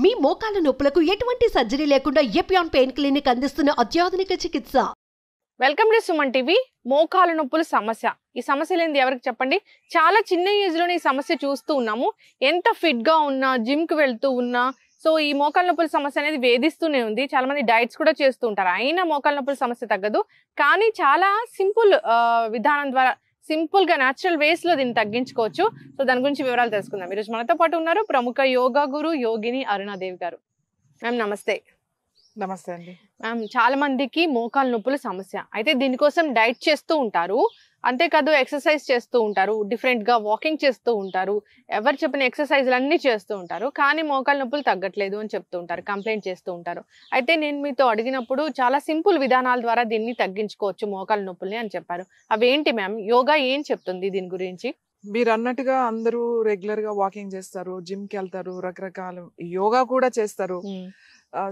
మీ మోకాల నొప్పులకు ఎటువంటి సర్జరీ లేకుండా ఎపియాన్ పెయిన్ క్లినిక్ అందిస్తున్న అత్యాధునిక చికిత్స. Welcome to Suman TV. మోకాలు నొప్పుల సమస్య, ఈ సమస్య లేనిది ఎవరికి చెప్పండి. చాలా చిన్న ఏజ్ లోనే ఈ సమస్య చూస్తూ ఉన్నాము. ఎంత ఫిట్ గా ఉన్నా, జిమ్ కి వెళ్తూ ఉన్నా, సో ఈ మోకాలు నొప్పుల సమస్య అనేది వేధిస్తూనే ఉంది. చాలా మంది డైట్స్ కూడా చేస్తూ ఉంటారు, అయినా మోకాలు నొప్పుల సమస్య తగ్గదు. కానీ చాలా సింపుల్ విధానం ద్వారా, సింపుల్ గా న్యాచురల్ వేస్ లో దీన్ని తగ్గించుకోవచ్చు. సో దాని గురించి వివరాలు తెలుసుకుందాం. ఈరోజు మనతో పాటు ఉన్నారు ప్రముఖ యోగా గురు యోగిని అరుణాదేవి గారు. మ్యామ్ నమస్తే. నమస్తే అండి. మ్యామ్ చాలా మందికి మోకాలు నొప్పుల సమస్య, అయితే దీనికోసం డైట్ చేస్తూ ఉంటారు, అంతేకాదు ఎక్సర్సైజ్ చేస్తూ ఉంటారు, డిఫరెంట్ గా వాకింగ్ చేస్తూ ఉంటారు, ఎవరు చెప్పిన ఎక్సర్సైజ్లు అన్ని చేస్తూ ఉంటారు, కానీ మోకాలు నొప్పులు తగ్గట్లేదు అని చెప్తూ ఉంటారు, కంప్లైంట్ చేస్తూ ఉంటారు. అయితే నేను మీతో అడిగినప్పుడు చాలా సింపుల్ విధానాల ద్వారా దీన్ని తగ్గించుకోవచ్చు మోకాలు నొప్పుల్ని అని చెప్పారు. అవేంటి మ్యామ్? యోగా ఏం చెప్తుంది దీని గురించి? మీరు అన్నట్టుగా అందరూ రెగ్యులర్ గా వాకింగ్ చేస్తారు, జిమ్ కి వెళ్తారు, రకరకాల యోగా కూడా చేస్తారు.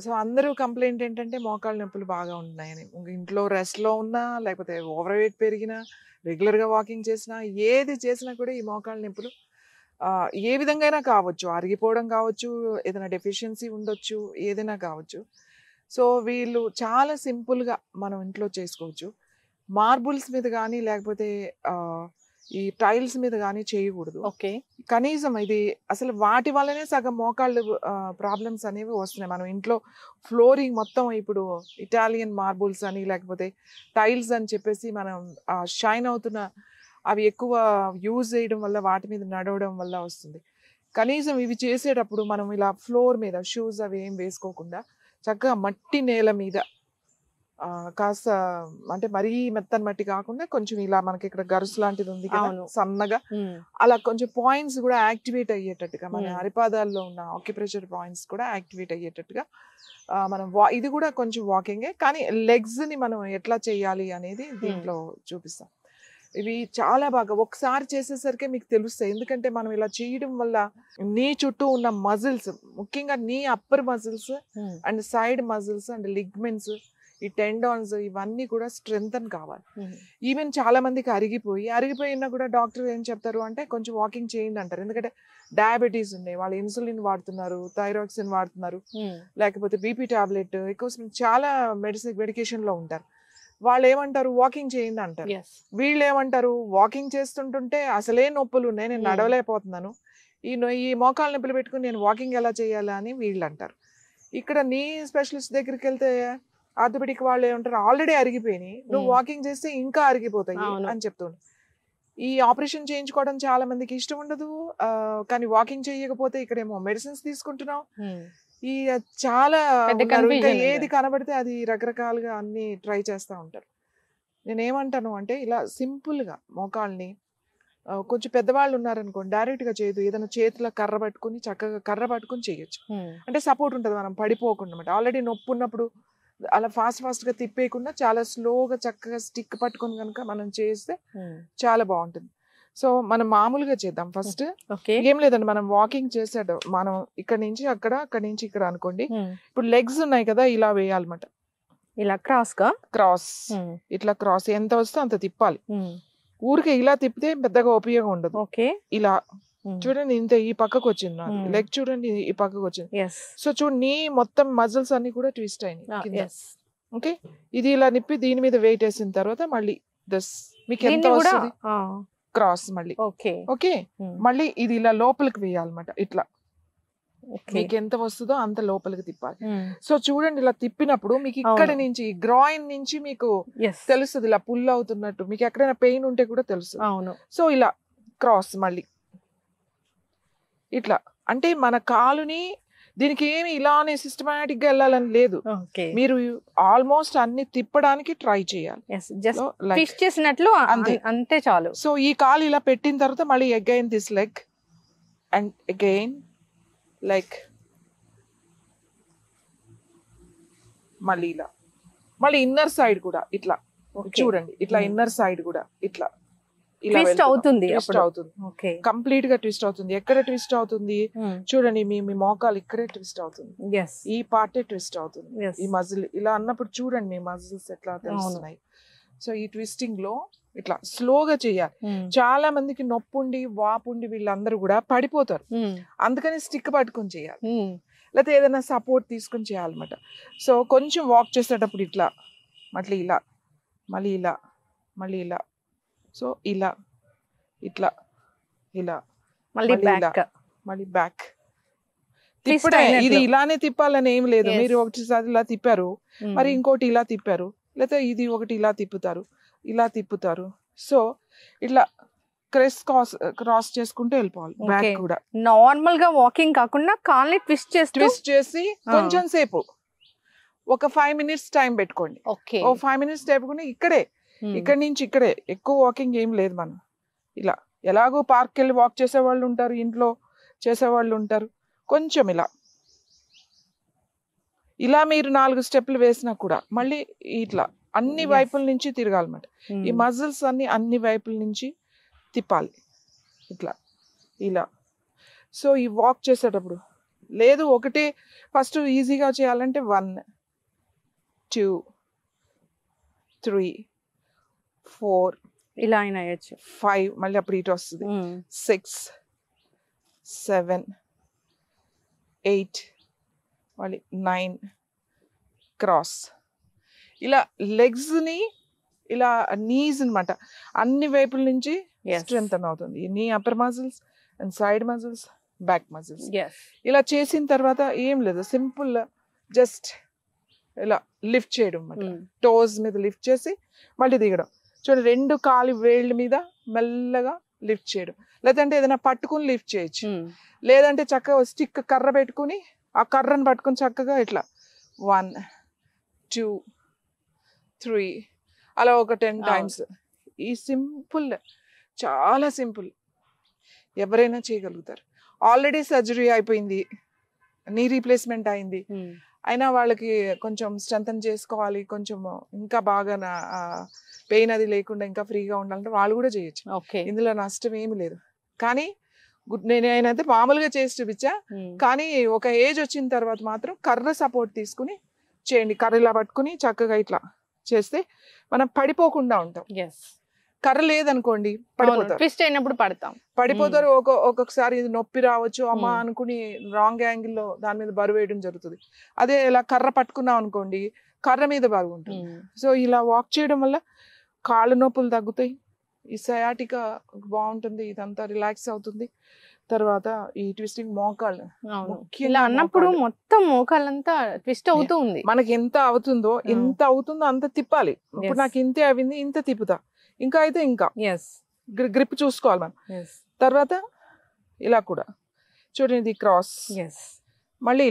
సో అందరూ కంప్లైంట్ ఏంటంటే మోకాళ్ళ నొప్పులు బాగా ఉన్నాయని. ఇంట్లో రెస్ట్ లో ఉన్నా, లేకపోతే ఓవర్ వెయిట్ పెరిగినా, రెగ్యులర్ గా వాకింగ్ చేసినా, ఏది చేసినా కూడా ఈ మోకాళ్ళ నొప్పులు ఏ విధంగా అయినా కావచ్చు, అరిగిపోవడం కావచ్చు, ఏదైనా డెఫిషియన్సీ ఉండొచ్చు, ఏదైనా కావచ్చు. సో వీళ్ళు చాలా సింపుల్ గా మనం ఇంట్లో చేసుకోవచ్చు. మార్బుల్స్ మీద కానీ, లేకపోతే ఈ టైల్స్ మీద కానీ చేయకూడదు. ఓకే. కనీసం ఇది అసలు వాటి వల్లనే సగం మోకాళ్ళు ప్రాబ్లమ్స్ అనేవి వస్తున్నాయి. మనం ఇంట్లో ఫ్లోరింగ్ మొత్తం ఇప్పుడు ఇటాలియన్ మార్బుల్స్ అని, లేకపోతే టైల్స్ అని చెప్పేసి మనం షైన్ అవుతున్న అవి ఎక్కువ యూజ్ చేయడం వల్ల, వాటి మీద నడవడం వల్ల వస్తుంది. కనీసం ఇవి చేసేటప్పుడు మనం ఇలా ఫ్లోర్ మీద షూస్ అవి ఏం వేసుకోకుండా చక్కగా మట్టి నేల మీద కాస్త, అంటే మరీ మెత్తని మట్టి కాకుండా కొంచెం ఇలా మనకి ఇక్కడ గరుసు లాంటిది ఉంది కదా, సన్నగా అలా కొంచెం పాయింట్స్ కూడా యాక్టివేట్ అయ్యేటట్టుగా, మన అరిపాదాల్లో ఉన్న ఆక్యుప్రెషర్ పాయింట్స్ కూడా యాక్టివేట్ అయ్యేటట్టుగా మనం ఇది కూడా కొంచెం వాకింగే, కానీ లెగ్స్ ని మనం ఎట్లా చేయాలి అనేది దీంట్లో చూపిస్తాం. ఇవి చాలా బాగా ఒకసారి చేసేసరికి మీకు తెలుస్తాయి. ఎందుకంటే మనం ఇలా చేయడం వల్ల నీ చుట్టూ ఉన్న మజిల్స్, ముఖ్యంగా నీ upper muscles and side muscles and ligaments, ఈ టెండాన్స్, ఇవన్నీ కూడా స్ట్రెంగ్తన్ కావాలి. ఈవెన్ చాలా మందికి అరిగిపోయినా కూడా డాక్టర్ ఏం చెప్తారు అంటే కొంచెం వాకింగ్ చేయండి అంటారు. ఎందుకంటే డయాబెటీస్ ఉన్నాయి, వాళ్ళు ఇన్సులిన్ వాడుతున్నారు, థైరాక్సిన్ వాడుతున్నారు, లేకపోతే బీపీ టాబ్లెట్ ఎక్కువ చాలా మెడికేషన్ లో ఉంటారు. వాళ్ళు ఏమంటారు వాకింగ్ చేయండి అంటారు. వీళ్ళు ఏమంటారు వాకింగ్ చేస్తుంటుంటే అసలే నొప్పులు ఉన్నాయి, నేను నడవలేకపోతున్నాను, ఈ మోకాళ్ళ నొప్పులు పెట్టుకుని నేను వాకింగ్ ఎలా చేయాలా అని వీళ్ళు అంటారు. ఇక్కడ నీ స్పెషలిస్ట్ దగ్గరికి వెళ్తే ఆర్థోపెడిక్ వాళ్ళు ఏమంటారు, ఆల్రెడీ అరిగిపోయినాయి, నువ్వు వాకింగ్ చేస్తే ఇంకా అరిగిపోతాయి అని చెప్తుండ్రు. ఈ ఆపరేషన్ చేయించుకోవడం చాలా మందికి ఇష్టం ఉండదు, కానీ వాకింగ్ చేయకపోతే ఇక్కడేమో మెడిసిన్స్ తీసుకుంటున్నాం. ఈ చాలా ఇంకా ఏది కనబడితే అది రకరకాలుగా అన్ని ట్రై చేస్తూ ఉంటారు. నేనేమంటాను అంటే ఇలా సింపుల్ గా మోకాళ్ళని, కొంచెం పెద్దవాళ్ళు ఉన్నారనుకోండి డైరెక్ట్ గా చేయదు, ఏదైనా చేతిలో కర్ర పట్టుకుని చక్కగా కర్ర పట్టుకుని చేయొచ్చు. అంటే సపోర్ట్ ఉంటుంది, మనం పడిపోకుండా అనమాట. ఆల్రెడీ నొప్పి ఉన్నప్పుడు అలా ఫాస్ట్ గా తిప్పేయకుండా చాలా స్లోగా చక్కగా స్టిక్ పట్టుకొని కనుక మనం చేస్తే చాలా బాగుంటుంది. సో మనం మామూలుగా చేద్దాం. ఫస్ట్ ఏం లేదండి, మనం వాకింగ్ చేసాడు, మనం ఇక్కడ నుంచి అక్కడ, అక్కడ నుంచి ఇక్కడ అనుకోండి. ఇప్పుడు లెగ్స్ ఉన్నాయి కదా, ఇలా వేయాలన్నమాట, ఇలా క్రాస్ ఇట్లా క్రాస్ ఎంత వస్తే అంత తిప్పాలి. ఊరికే ఇలా తిప్పితే పెద్దగా ఉపయోగం ఉండదు. ఇలా చూడండి, ఇంత ఈ పక్కకు వచ్చింది, లెగ్ చూడండి ఈ పక్కకు వచ్చింది. సో చూడండి, నీ మొత్తం మజిల్స్ అన్ని కూడా ట్విస్ట్ అయినాయి. ఓకే, ఇది ఇలా నిప్పి దీని మీద వెయిట్ వేసిన తర్వాత మళ్ళీ మీకు ఎంత వస్తుంది క్రాస్ మళ్ళీ. ఓకే, మళ్ళీ ఇది ఇలా లోపలికి వేయాలన్నమాట. ఇట్లా మీకు ఎంత వస్తుందో అంత లోపలికి తిప్పాలి. సో చూడండి, ఇలా తిప్పినప్పుడు మీకు ఇక్కడ నుంచి గ్రాయిన్ నుంచి మీకు తెలుస్తుంది ఇలా పుల్ అవుతున్నట్టు. మీకు ఎక్కడైనా పెయిన్ ఉంటే కూడా తెలుస్తుంది. సో ఇలా క్రాస్ మళ్ళీ ఇట్లా, అంటే మన కాలుని దీనికి ఏమి ఇలానే సిస్టమాటిక్ గా వెళ్ళాలని లేదు, మీరు ఆల్మోస్ట్ అన్ని తిప్పడానికి ట్రై చేయాలి. చేసినట్లు అంతే చాలు. సో ఈ కాలు ఇలా పెట్టిన తర్వాత మళ్ళీ again this leg and again like, మళ్ళీ ఇలా, మళ్ళీ ఇన్నర్ సైడ్ కూడా ఇట్లా చూడండి, ఇట్లా ఇన్నర్ సైడ్ కూడా ఇట్లా ట్విస్ట్ అవుతుంది, కంప్లీట్ గా ట్విస్ట్ అవుతుంది. ఎక్కడ ట్విస్ట్ అవుతుంది చూడండి, మీ మోకాలు ఇక్కడే ట్విస్ట్ అవుతుంది, ఈ పార్టే ట్విస్ట్ అవుతుంది, ఈ మజిల్ ఇలా అన్నప్పుడు చూడండి మీ మజిల్స్ ఎట్లా తెలుస్తున్నాయి. సో ఈ ట్విస్టింగ్ లో ఇట్లా స్లోగా చేయాలి. చాలా మందికి నొప్పి ఉండి వాపు ఉండి వీళ్ళందరూ కూడా పడిపోతారు, అందుకని స్టిక్ పట్టుకొని చేయాలి. లేకపోతే ఏదైనా సపోర్ట్ తీసుకొని చేయాలన్నమాట. సో కొంచెం వాక్ చేసేటప్పుడు ఇట్లా, మళ్ళీ ఇలా, మళ్ళీ ఇలా, మళ్ళీ ఇలా, సో ఇలా, ఇట్లా, ఇలా, మళ్ళీ మళ్ళీ ఇలా, బ్యాక్. మళ్ళీ బ్యాక్ తిప్పడే. ఇది ఇలానే తిప్పాలని ఏం లేదు. మీరు ఒకటిసారి ఇలా తిప్పారు, మరి ఇంకోటి ఇలా తిప్పారు, లేకపోతే ఇది ఒకటి ఇలా తిప్పుతారు, ఇలా తిప్పుతారు. సో ఇట్లా క్రాస్ చేసుకుంటూ వెళ్ళిపోవాలి. బ్యాక్ కూడా నార్మల్ గా వాకింగ్ కాకుండా కాల్ని ట్విస్ట్ చేసి కొంచెం సేపు ఒక 5 minutes టైం పెట్టుకోండి. ఓ 5 minutes పెట్టుకుని ఇక్కడి నుంచి ఇక్కడే ఎక్కువ వాకింగ్ ఏం లేదు. మనం ఇలా ఎలాగో పార్క్ వెళ్ళి వాక్ చేసేవాళ్ళు ఉంటారు, ఇంట్లో చేసేవాళ్ళు ఉంటారు. కొంచెం ఇలా మీరు 4 స్టెప్లు వేసినా కూడా మళ్ళీ ఇట్లా అన్ని వైపుల నుంచి తిరగాలన్నమాట. ఈ మజిల్స్ అన్ని వైపుల నుంచి తిప్పాలి ఇట్లా, ఇలా. సో ఈ వాక్ చేసేటప్పుడు లేదు ఒకటే ఫస్ట్ ఈజీగా చేయాలంటే 1 2 3 4 ఇలా అయినా అయ్యొచ్చు. 5 మళ్ళీ అప్పుడు ఇటు వస్తుంది. 6 7 8 మళ్ళీ 9 క్రాస్. ఇలా లెగ్స్ ని ఇలా నీస్ అన్నమాట అన్ని వైపుల నుంచి స్ట్రెంగ్తన్ అవుతుంది. నీ upper muscles and side muscles, back muscles. ఇలా చేసిన తర్వాత ఏం లేదు, సింపుల్ జస్ట్ ఇలా లిఫ్ట్ చేయడం అన్నమాట. టోస్ మీద లిఫ్ట్ చేసి మళ్ళీ దిగడం. చూడండి 2 కాలి వేళ్ళ మీద మెల్లగా లిఫ్ట్ చేయడం. లేదంటే ఏదైనా పట్టుకుని లిఫ్ట్ చేయొచ్చు, లేదంటే చక్కగా స్టిక్ కర్ర పెట్టుకుని ఆ కర్రను పట్టుకుని చక్కగా ఇట్లా 1 2 3 అలా ఒక 10 times. ఈ సింపుల్, చాలా సింపుల్, ఎవరైనా చేయగలుగుతారు. ఆల్రెడీ సర్జరీ అయిపోయింది, నీ రీప్లేస్మెంట్ అయింది, అయినా వాళ్ళకి కొంచెం స్ట్రెంథన్ చేసుకోవాలి, కొంచెం ఇంకా బాగా పెయిన్ అది లేకుండా ఇంకా ఫ్రీగా ఉండాలంటే వాళ్ళు కూడా చేయొచ్చు. ఇందులో నష్టం ఏమి లేదు. కానీ నేనైతే మామూలుగా చేసి చూపించా, కానీ ఒక ఏజ్ వచ్చిన తర్వాత మాత్రం కర్ర సపోర్ట్ తీసుకుని చేయండి. కర్ర ఇలా పట్టుకుని చక్కగా ఇట్లా చేస్తే మనం పడిపోకుండా ఉంటాం. కర్ర లేదనుకోండి పడిపోతారు, ట్విస్ట్ అయినప్పుడు పడిపోతారు. ఒక్కొక్కసారి ఇది నొప్పి రావచ్చు అమ్మా అనుకుని రాంగ్ యాంగిల్లో దాని మీద బరువు వేయడం జరుగుతుంది. అదే ఇలా కర్ర పట్టుకున్నాం అనుకోండి, కర్ర మీద బరువు ఉంటుంది. సో ఇలా వాక్ చేయడం వల్ల కాళ్ళ నొప్పులు తగ్గుతాయి, ఈ సయాటికా బాగుంటుంది, ఇదంతా రిలాక్స్ అవుతుంది. తర్వాత ఈ ట్విస్టింగ్ మోకాళ్ళు ఇలా అన్నప్పుడు మొత్తం మోకాళ్ళంతా ట్విస్ట్ అవుతూ ఉంది. మనకి ఎంత అవుతుందో అంత తిప్పాలి. ఇప్పుడు నాకు ఇంతే అయింది, ఇంత తిప్పుతా, ఇంకా అయితే ఇంకా గ్రిప్ చూసుకోవాలి మనం. తర్వాత ఇలా కూడా చూడండి, ఇది క్రాస్, మళ్ళీ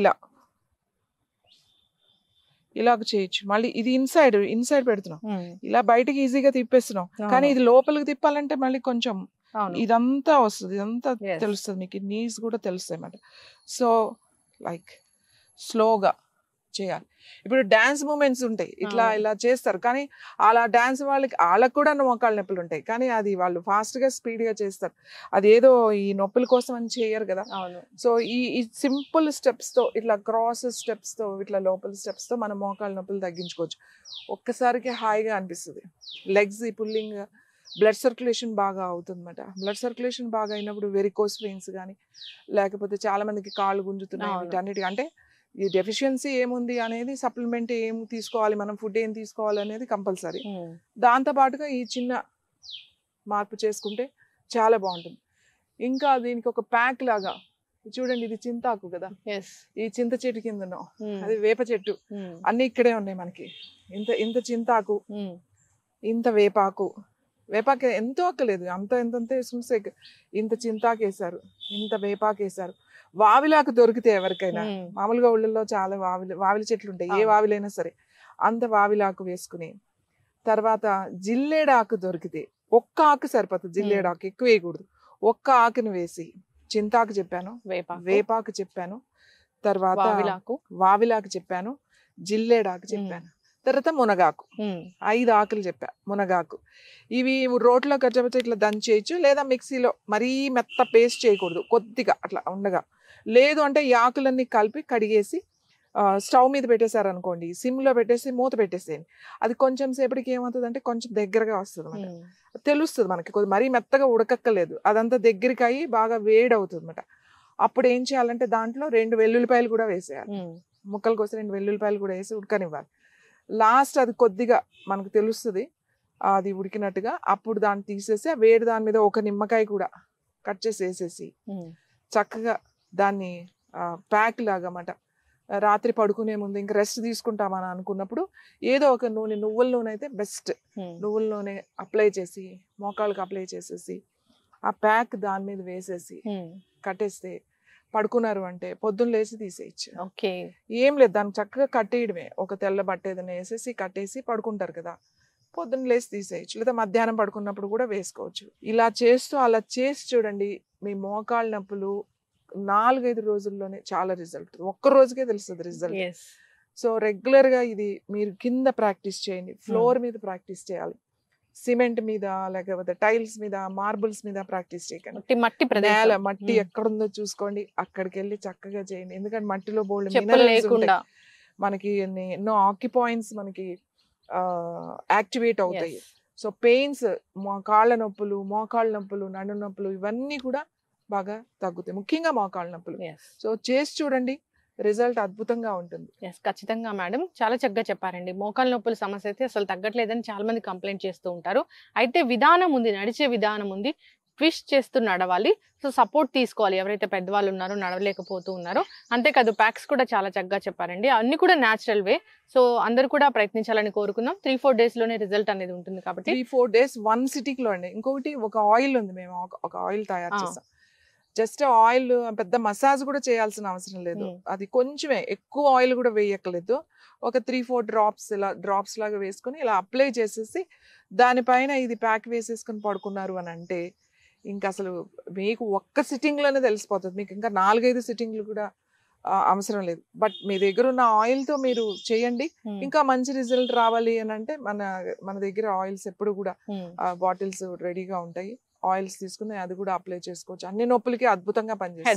ఇలాగ చేయొచ్చు. మళ్ళీ ఇది ఇన్సైడ్ పెడుతున్నాం, ఇలా బయటకి ఈజీగా తిప్పేస్తున్నాం. కానీ ఇది లోపలికి తిప్పాలంటే మళ్ళీ కొంచెం ఇదంతా వస్తుంది, ఇదంతా తెలుస్తుంది మీకు, నీస్ కూడా తెలుస్తాయి అన్నమాట. సో లైక్ స్లోగా చేయాలి. ఇప్పుడు డాన్స్ మూమెంట్స్ ఉంటాయి, ఇట్లా ఇలా చేస్తారు, కానీ అలా డాన్స్ వాళ్ళకి కూడా మోకాళ్ళ నొప్పులు ఉంటాయి, కానీ అది వాళ్ళు ఫాస్ట్ గా స్పీడ్ గా చేస్తారు. అది ఏదో ఈ నొప్పుల కోసం అని చేయరు కదా. సో ఈ సింపుల్ స్టెప్స్ తో, ఇట్లా క్రాస్ స్టెప్స్ తో, ఇట్లా లోపల స్టెప్స్ తో మనం మోకాళ్ళ నొప్పులు తగ్గించుకోవచ్చు. ఒక్కసారికి హాయిగా అనిపిస్తుంది. లెగ్స్ ఈ పుల్లింగ్, బ్లడ్ సర్క్యులేషన్ బాగా అవుతుంది అన్నమాట. బ్లడ్ సర్క్యులేషన్ బాగా అయినప్పుడు వెరికోస్ వెయిన్స్ కానీ, లేకపోతే చాలా మందికి కాళ్ళు గుంజుతున్నాయి, వీటన్నిటి అంటే ఈ డెఫిషియన్సీ ఏముంది అనేది, సప్లిమెంట్ ఏం తీసుకోవాలి, మనం ఫుడ్ ఏం తీసుకోవాలి అనేది కంపల్సరీ. దాంతో పాటుగా ఈ చిన్న మార్పు చేసుకుంటే చాలా బాగుంటుంది. ఇంకా దీనికి ఒక ప్యాక్ లాగా చూడండి, ఇది చింతాకు కదా, ఈ చింత చెట్టు కింద ఉన్నాం, అది వేప చెట్టు, అన్ని ఇక్కడే ఉన్నాయి మనకి. ఇంత చింతాకు, ఇంత వేపాకు ఎంతో అక్కలేదు, ఎంత వేసుకుంటే ఇంత చింతాకు వేసారు, ఇంత వేపాకు వేసారు. వావిలాకు దొరికితే ఎవరికైనా, మామూలుగా ఊళ్ళల్లో చాలా వావిలి చెట్లు ఉంటాయి, ఏ వావిలైనా సరే, అంత వావిలాకు వేసుకుని, తర్వాత జిల్లేడాకు దొరికితే ఒక్క ఆకు సరిపోతుంది, జిల్లేడాకు ఎక్కువ వేయకూడదు, ఒక్క ఆకుని వేసి, చింతాకు చెప్పాను, వేపాకు చెప్పాను, తర్వాత వావిలాకు చెప్పాను, జిల్లేడాకు చెప్పాను, తర్వాత మునగాకు, 5 ఆకులు చెప్పా. మునగాకు ఇవి రోట్లో కచ్చపచ్చ ఇట్లా దంచేయచ్చు, లేదా మిక్సీలో మరీ మెత్త పేస్ట్ చేయకూడదు, కొద్దిగా అట్లా ఉండగా. లేదు అంటే ఈ ఆకులన్నీ కలిపి కడిగేసి స్టవ్ మీద పెట్టేశారు అనుకోండి, సిమ్లో పెట్టేసి మూత పెట్టేసేయండి. అది కొంచెం సేపటికి ఏమవుతుంది అంటే కొంచెం దగ్గరగా వస్తుంది అన్నమాట, తెలుస్తుంది మనకి, మరీ మెత్తగా ఉడకక్కలేదు, అదంతా దగ్గరికి అయ్యి బాగా వేడి అవుతుంది అన్నమాట. అప్పుడు ఏం చేయాలంటే దాంట్లో 2 వెల్లుల్లిపాయలు కూడా వేసేయాలి, ముక్కల కోసం 2 వెల్లుల్లిపాయలు కూడా వేసి ఉడకనివ్వాలి. లాస్ట్ అది కొద్దిగా మనకు తెలుస్తుంది అది ఉడికినట్టుగా, అప్పుడు దాన్ని తీసేసి ఆ వేడి దాని మీద ఒక నిమ్మకాయ కూడా కట్ చేసి వేసేసి చక్కగా దాన్ని ప్యాక్ లాగా అన్నమాట. రాత్రి పడుకునే ముందు ఇంకా రెస్ట్ తీసుకుంటామని అనుకున్నప్పుడు ఏదో ఒక నూనె, నువ్వుల నూనె అయితే బెస్ట్, నువ్వుల నూనె అప్లై చేసి మోకాళ్ళకి అప్లై చేసేసి ఆ ప్యాక్ దాని మీద వేసేసి కట్టేస్తే పడుకున్నారు అంటే పొద్దున్న లేచి తీసేయచ్చు. ఓకే, ఏం లేదు, దాన్ని చక్కగా కట్టేయడమే. ఒక తెల్ల బట్ట ఏదైనా వేసేసి కట్టేసి పడుకుంటారు కదా, పొద్దున్న లేచి తీసేయచ్చు, లేదా మధ్యాహ్నం పడుకున్నప్పుడు కూడా వేసుకోవచ్చు. ఇలా చేస్తూ అలా చేసి చూడండి, మీ మోకాళ్ళ నొప్పులు 4-5 రోజుల్లోనే చాలా రిజల్ట్, ఒక్క రోజుకే తెలుస్తుంది రిజల్ట్. సో రెగ్యులర్ గా ఇది మీరు కింద ప్రాక్టీస్ చేయండి, ఫ్లోర్ మీద ప్రాక్టీస్ చేయాలి, సిమెంట్ మీద లేకపోతే టైల్స్ మీద మార్బుల్స్ మీద ప్రాక్టీస్ చేయకండి. నేల మట్టి ఎక్కడుందో చూసుకోండి, అక్కడికి వెళ్ళి చక్కగా చేయండి. ఎందుకంటే మట్టిలో బోల్డ్ మినరల్స్ ఉంటాయి, మనకి ఎన్నో ఆక్యుపాయింట్స్ మనకి యాక్టివేట్ అవుతాయి. సో పెయిన్స్, కాళ్ళ నొప్పులు, మోకాళ్ళ నొప్పులు, నడు నొప్పులు ఇవన్నీ కూడా బాగా తగ్గుతాయి, ముఖ్యంగా మోకాళ్ళ నొప్పులు. సో చేసి చూడండి, రిజల్ట్ అద్భుతంగా ఉంటుంది. ఖచ్చితంగా మేడం, చాలా చక్కగా చెప్పారండి. మోకాళ్ళ నొప్పుల సమస్య అయితే అసలు తగ్గట్లేదని చాలా మంది కంప్లైంట్ చేస్తూ ఉంటారు. అయితే విధానం ఉంది, నడిచే విధానం ఉంది, ట్విస్ట్ చేస్తూ నడవాలి. సో సపోర్ట్ తీసుకోవాలి ఎవరైతే పెద్దవాళ్ళు ఉన్నారో, నడవలేకపోతూ ఉన్నారో. అంతేకాదు ప్యాక్స్ కూడా చాలా చక్కగా చెప్పారండి, అన్ని కూడా న్యాచురల్ వే. సో అందరు కూడా ప్రయత్నించాలని కోరుకుందాం. 3-4 డేస్ లోనే రిజల్ట్ అనేది ఉంటుంది కాబట్టి 3-4 డేస్ 1 సిట్టింగ్ లో అండి. ఇంకొకటి ఒక ఆయిల్ ఉంది, మేము ఒక ఆయిల్ తయారు చేస్తాం. జస్ట్ ఆయిల్ పెద్ద మసాజ్ కూడా చేయాల్సిన అవసరం లేదు, అది కొంచెమే, ఎక్కువ ఆయిల్ కూడా వేయక్కలేదు. ఒక 3-4 డ్రాప్స్ ఇలా డ్రాప్స్ లాగా వేసుకుని ఇలా అప్లై చేసేసి దానిపైన ఇది ప్యాక్ వేసేసుకుని పడుకున్నారు అని అంటే ఇంకా అసలు మీకు ఒక్క సిట్టింగ్ లోనే తెలిసిపోతుంది. మీకు ఇంకా 4-5 సిట్టింగ్లు కూడా అవసరం లేదు. బట్ మీ దగ్గర ఉన్న ఆయిల్ తో మీరు చేయండి, ఇంకా మంచి రిజల్ట్ రావాలి అని అంటే మన దగ్గర ఆయిల్స్ ఎప్పుడు కూడా బాటిల్స్ రెడీగా ఉంటాయి. ఆయిల్స్ తీసుకుని అది కూడా అప్లై చేసుకోవచ్చు, అన్ని నొప్పులకి అద్భుతంగా పనిచేస్తుంది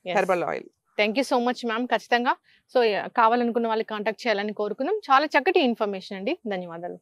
herbal oil. Thank you so much ma'am. ఖచ్చితంగా సో కావాలనుకున్న వాళ్ళకి కాంటాక్ట్ చేయాలని కోరుకుందాం. చాలా చక్కటి ఇన్ఫర్మేషన్ అండి, ధన్యవాదాలు.